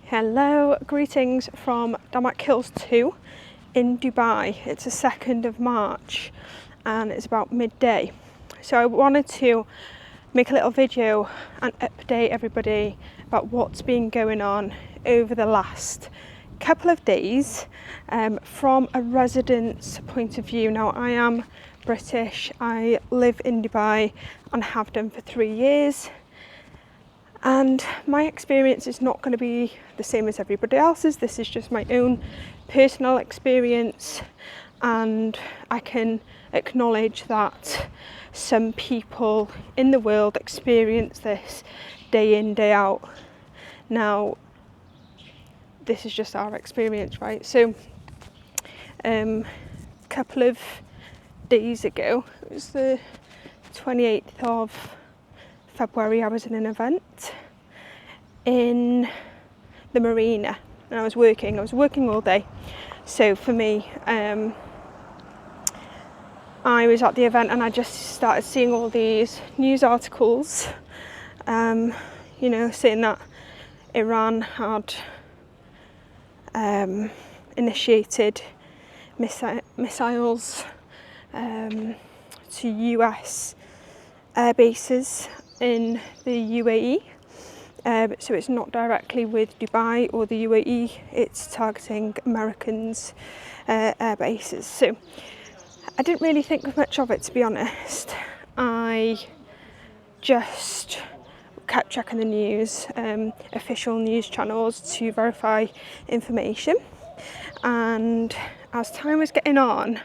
Hello, greetings from Damac Hills 2 in Dubai. It's the 2nd of March and it's about midday. So I wanted to make a little video and update everybody about what's been going on over the last couple of days from a resident's point of view. Now, I am British, I live in Dubai and have done for 3 years. And my experience is not going to be the same as everybody else's. This is just my own personal experience, and I can acknowledge that some people in the world experience this day in, day out. Now, this is just our experience, right? So, a couple of days ago, it was the 28th of February, I was in an event in the marina and I was working all day. So for me, I was at the event and I just started seeing all these news articles, saying that Iran had initiated missiles to US air bases in the UAE. So it's not directly with Dubai or the UAE, it's targeting Americans' air bases. So I didn't really think much of it, to be honest. I just kept checking the news, official news channels to verify information. And as time was getting on,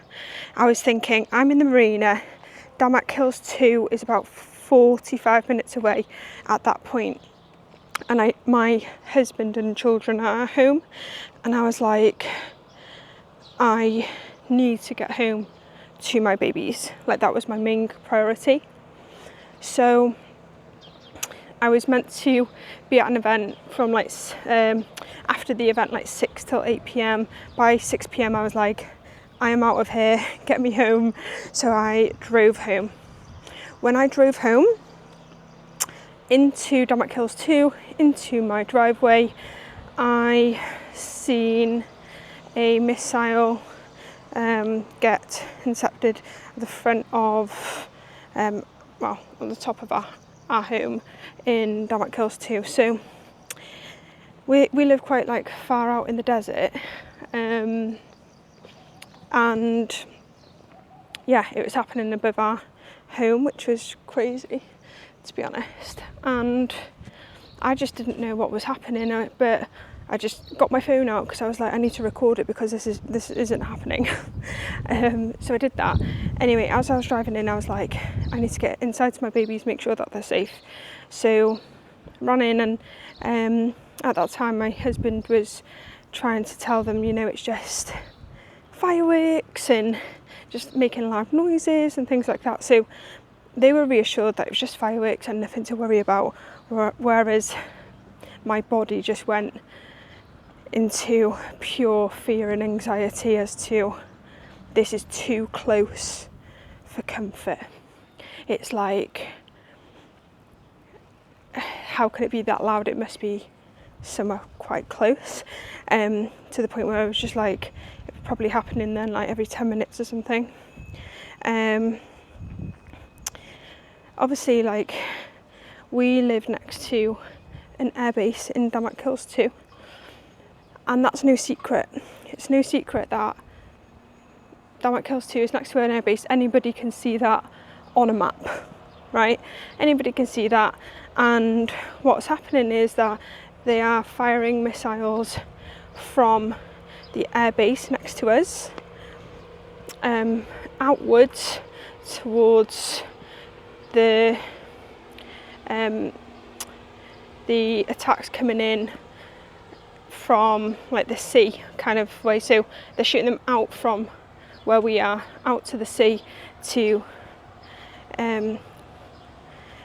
I was thinking, I'm in the marina, Damac Hills 2 is about 45 minutes away at that point, and my husband and children are at home, and I was like, I need to get home to my babies. Like, that was my main priority. So I was meant to be at an event from after the event, 6 till 8 p.m. By 6 p.m. I was like, I am out of here, get me home. So I drove home. When I drove home into Damac Hills 2, into my driveway, I seen a missile get intercepted at the front of, on the top of our home in Damac Hills 2. So we live quite far out in the desert, and yeah, it was happening above our home, which was crazy, to be honest. And I just didn't know what was happening, but I just got my phone out because I was like, I need to record it because this isn't happening. So I did that. Anyway, as I was driving in, I was like, I need to get inside to my babies, make sure that they're safe. So I ran in, and at that time my husband was trying to tell them, it's just fireworks and just making loud noises and things like that. So they were reassured that it was just fireworks and nothing to worry about, whereas my body just went into pure fear and anxiety as to, this is too close for comfort. It's like, how can it be that loud? It must be somewhere quite close, to the point where I was just like, it's probably happening then every 10 minutes or something. Obviously, we live next to an airbase in Damac Hills 2, and that's no secret. It's no secret that Damac Hills 2 is next to an airbase. Anybody can see that on a map, right? Anybody can see that. And what's happening is that they are firing missiles from the airbase next to us, outwards towards the attacks coming in from the sea kind of way. So they're shooting them out from where we are out to the sea to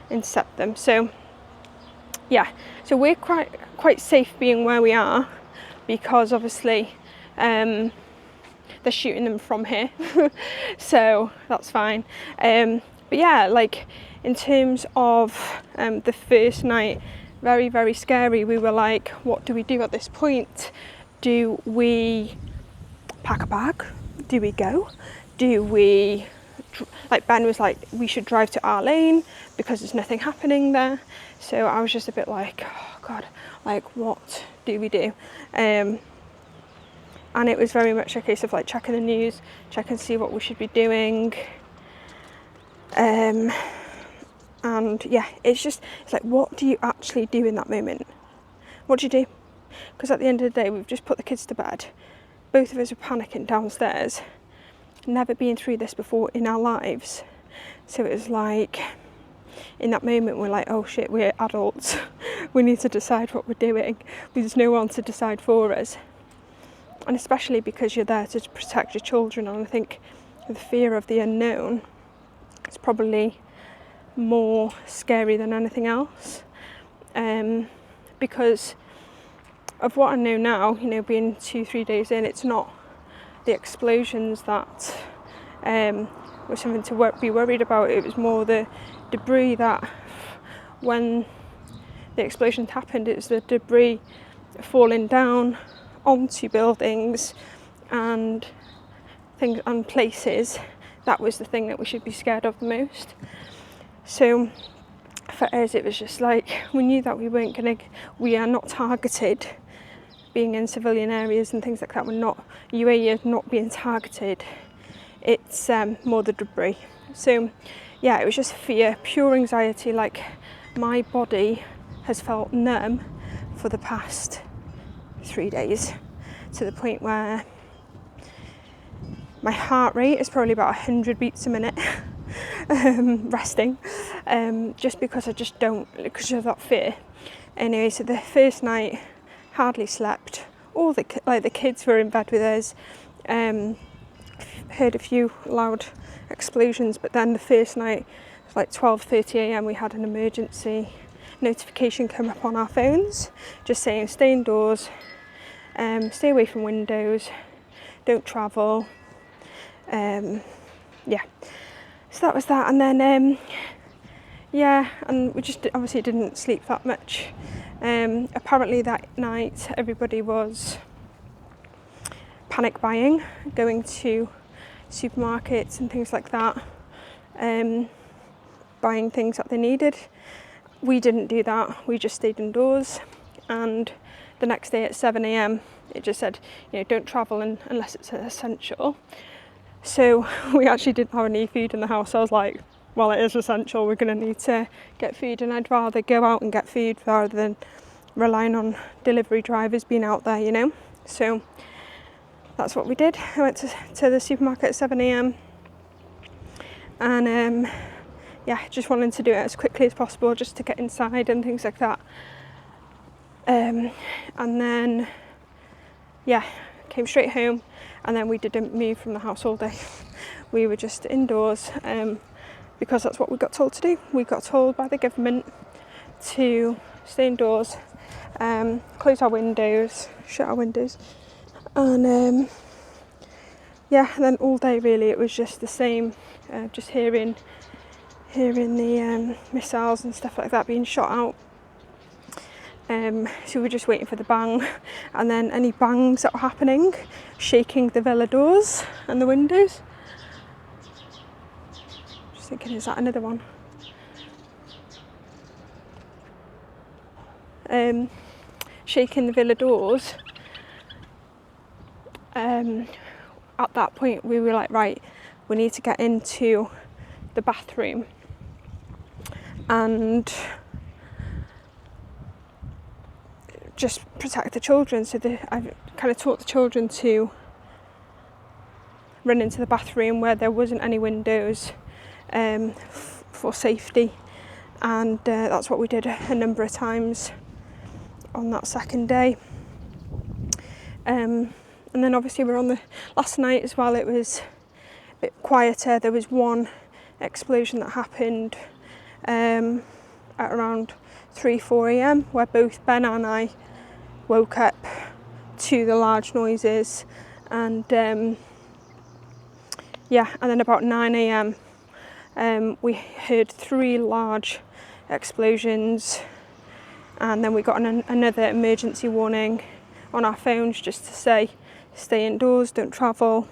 intercept them. So yeah, so we're quite safe being where we are, because obviously they're shooting them from here. So that's fine. But yeah, in terms of the first night very, very scary. We were like, what do we do at this point? Do we pack a bag? Do we go? Do we, like Ben was like, we should drive to our lane because there's nothing happening there. So I was just a bit like, oh God, like what do we do? And it was very much a case of like checking the news, checking to see what we should be doing. And yeah, it's like, what do you actually do in that moment? What do you do? Because at the end of the day, we've just put the kids to bed. Both of us were panicking downstairs, never been through this before in our lives. So it was like, in that moment, we're like, oh shit, we're adults. We need to decide what we're doing. There's no one to decide for us. And especially because you're there to protect your children. And I think the fear of the unknown is probably more scary than anything else. Because of what I know now, you know, being 2-3 days in, it's not the explosions that was something to be worried about. It was more the debris that, when the explosions happened, it was the debris falling down onto buildings and things and places. That was the thing that we should be scared of the most. So for us, it was just like, we knew that we are not targeted being in civilian areas and things like that. UAE is not being targeted. It's more the debris. So yeah, it was just fear, pure anxiety. Like, my body has felt numb for the past 3 days, to the point where my heart rate is probably about 100 beats a minute. Resting, just because because of that fear. Anyway, so the first night, hardly slept. All the kids were in bed with us. Heard a few loud explosions, but then the first night, like 12:30 a.m, we had an emergency notification come up on our phones, just saying stay indoors, stay away from windows, don't travel. Yeah. So that was that, and then and we just obviously didn't sleep that much. Apparently that night everybody was panic buying, going to supermarkets and things like that, buying things that they needed. We didn't do that. We just stayed indoors, and the next day at 7 a.m. it just said, you know, don't travel unless it's essential. So we actually didn't have any food in the house. I was like, well, it is essential, we're going to need to get food, and I'd rather go out and get food rather than relying on delivery drivers being out there, you know. So that's what we did. I went to the supermarket at 7 a.m. and just wanted to do it as quickly as possible, just to get inside and things like that. And then came straight home, and then we didn't move from the house all day. We were just indoors, because that's what we got told to do. We got told by the government to stay indoors, close our windows, shut our windows, and and then all day really it was just the same, just hearing the missiles and stuff like that being shot out. So we were just waiting for the bang, and then any bangs that were happening, shaking the villa doors and the windows. Just thinking, is that another one? Shaking the villa doors. At that point we were like, right, we need to get into the bathroom and just protect the children. So I kind of taught the children to run into the bathroom where there wasn't any windows, for safety, and that's what we did a number of times on that second day. And then obviously we're on the last night as well. It was a bit quieter. There was one explosion that happened at around 3-4 a.m. where both Ben and I woke up to the large noises, and and then about 9 a.m. We heard 3 large explosions and then we got another emergency warning on our phones just to say stay indoors, don't travel.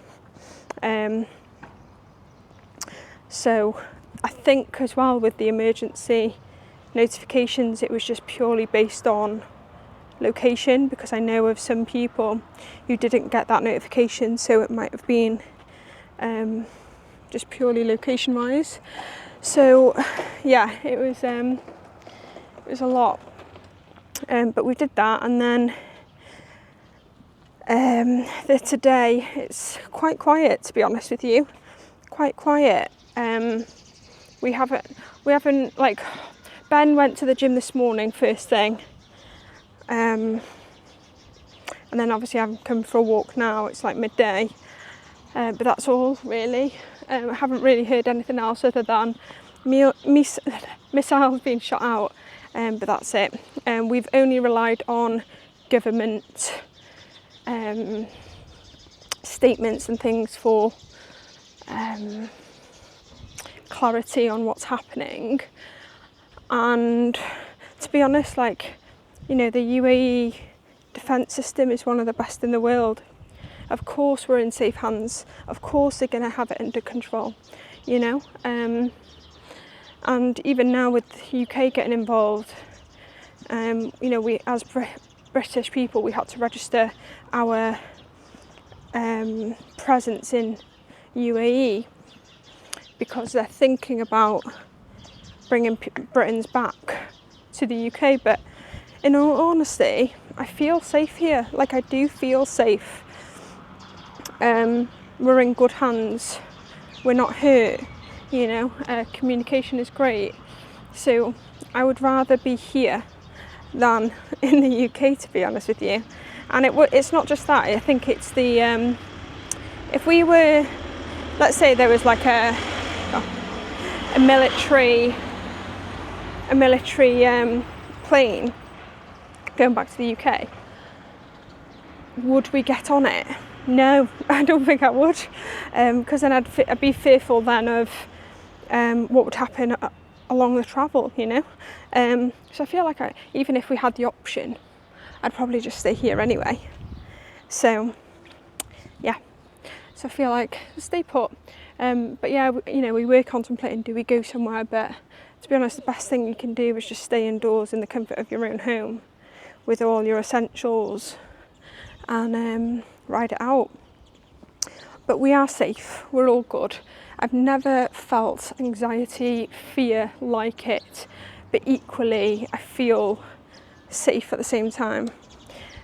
So I think as well with the emergency notifications, it was just purely based on location, because I know of some people who didn't get that notification, so it might have been just purely location wise. So yeah, it was a lot, but we did that, and then today it's quite quiet, to be honest with you, quite quiet. We haven't like, Ben went to the gym this morning first thing, and then obviously I'm coming for a walk now. It's like midday, but that's all really. I haven't really heard anything else other than missiles being shot out, but that's it. We've only relied on government statements and things for clarity on what's happening. And to be honest, like, you know, the UAE defence system is one of the best in the world. Of course we're in safe hands, of course they're going to have it under control, you know. And even now with the UK getting involved, you know, we as British people, we had to register our presence in UAE because they're thinking about bringing Britons back to the UK. But in all honesty, I feel safe here. Like, I do feel safe. We're in good hands. We're not hurt, you know. Communication is great. So I would rather be here than in the UK, to be honest with you. And it's not just that. I think it's the if we were, let's say there was like a military plane going back to the UK, would we get on it? No, I don't think I would, because then I'd be fearful then of what would happen along the travel, you know. So I feel like even if we had the option, I'd probably just stay here anyway. So yeah, so I feel like stay put. But yeah, you know, we were contemplating, do we go somewhere? But to be honest, the best thing you can do is just stay indoors in the comfort of your own home with all your essentials and ride it out. But we are safe, we're all good. I've never felt anxiety, fear like it, but equally I feel safe at the same time.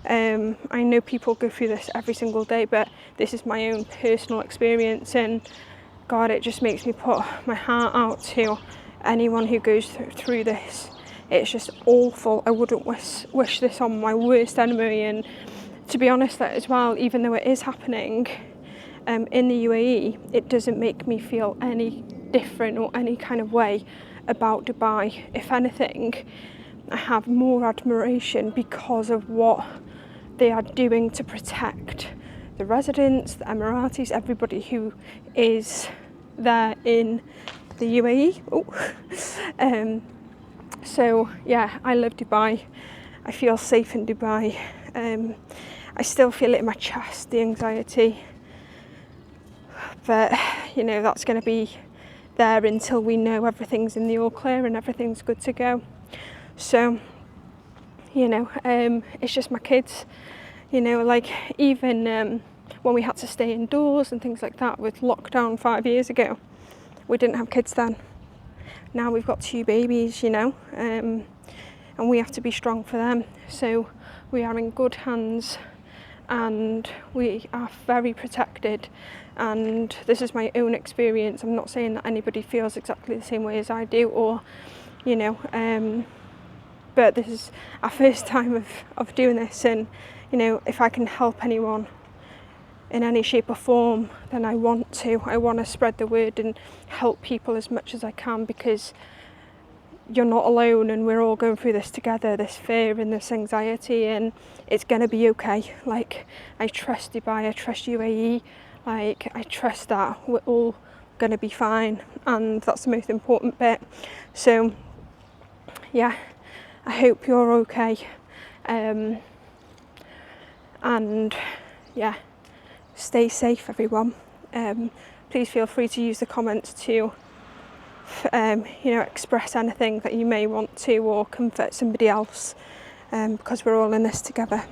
I know people go through this every single day, but this is my own personal experience, and God, it just makes me put my heart out to anyone who goes through this. It's just awful. I wouldn't wish this on my worst enemy. And to be honest, that as well, even though it is happening in the UAE, it doesn't make me feel any different or any kind of way about Dubai. If anything, I have more admiration because of what they are doing to protect the residents, the Emiratis, everybody who is there in the UAE. So yeah, I love Dubai. I feel safe in Dubai. I still feel it in my chest, the anxiety. But you know, that's going to be there until we know everything's in the all clear and everything's good to go. So, you know, it's just my kids. You know, like even when we had to stay indoors and things like that with lockdown 5 years ago, we didn't have kids then. Now we've got 2 babies, you know, and we have to be strong for them. So we are in good hands and we are very protected. And this is my own experience. I'm not saying that anybody feels exactly the same way as I do, or, you know, but this is our first time of doing this. And, you know, if I can help anyone in any shape or form, then I want to spread the word and help people as much as I can, because you're not alone and we're all going through this together, this fear and this anxiety, and it's going to be okay. Like, I trust Dubai, I trust UAE, like I trust that we're all going to be fine, and that's the most important bit. So yeah, I hope you're okay, and yeah, stay safe everyone. Please feel free to use the comments to you know, express anything that you may want to, or comfort somebody else, because we're all in this together.